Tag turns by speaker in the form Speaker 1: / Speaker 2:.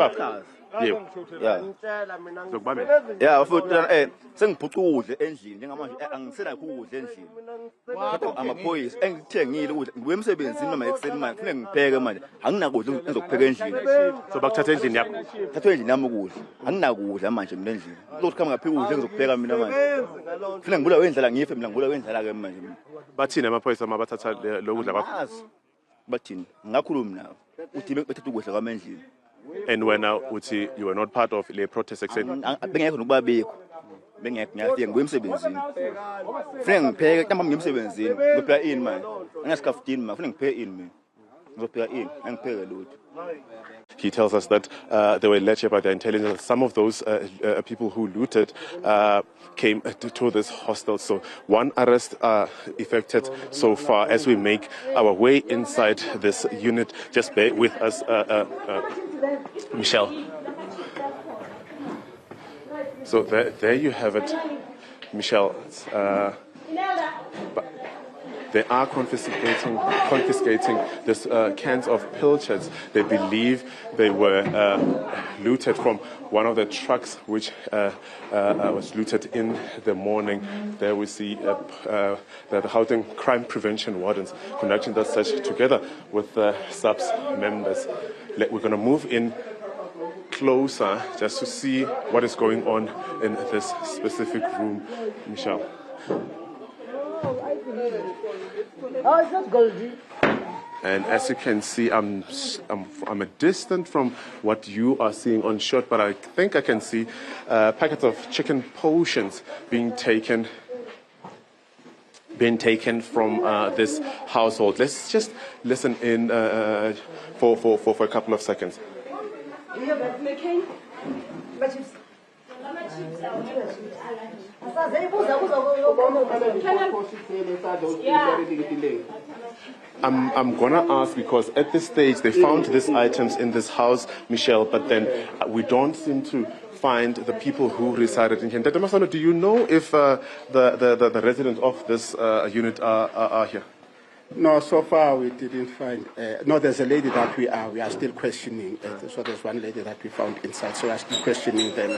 Speaker 1: baba.
Speaker 2: Yebo.
Speaker 1: Yeah.
Speaker 2: Yeah, futhi sengiphuca ukudla endlini njengamanje angisena ukudla endlini. Kodwa amaphoyisa engithengile ukudla ngibuye emsebenzini noma ekseni manje kufanele ngipheke manje. Anginakudla engizokupheka endlini.
Speaker 1: So bakuthatha endlini yakho.
Speaker 2: Thatha endlini yami ukudla. Anginakudla manje mina endlini. Kuzothi khama ngaphika ukudla engizokupheka mina manje. Kufanele ngibulawe wendlala ngife mina ngibulawe wendlala ke manje.
Speaker 1: Bathini amaphoyisa mabathatha lo kudla kwakho?
Speaker 2: Bathini? Ngakhuluma nawo. Uthi bethatha ukudla kwami endlini.
Speaker 1: And when uthi you were not part of the protest section.
Speaker 2: Bengekho nokuba bekho. Bengekho ngiyafika ngibuye emsebenzini. Kufanele ngipheke ntamba ngiyemsebenzini. Ngizopheka ini manje? Angasikafutini manje kufanele ngipheke ini mina. Ngizopheka ini? Angipheke lutho.
Speaker 1: He tells us that they were led by the intelligence. Some of those people who looted came to this hostel. So one arrest effected so far. As we make our way inside this unit, just bear with us, Michelle. So there you have it, Michelle. They are confiscating this cans of pilchards. They believe they were looted from one of the trucks which was looted in the morning. There we see the Gauteng Crime Prevention Wardens conducting the search together with the SAPS members. We're going to move in closer just to see what is going on in this specific room, Michelle. And as you can see, I'm a distant from what you are seeing on shot, but I think I can see packets of chicken portions being taken from this household. Let's just listen in for a couple of seconds. I'm gonna ask because at this stage they found these items in this house, Michelle, but then we don't seem to find the people who resided in here. Tata Masano, do you know if the residents of this unit are here?
Speaker 3: No, so far we didn't find. No, there's a lady that we are still questioning. So there's one lady that we found inside, so we are still questioning them.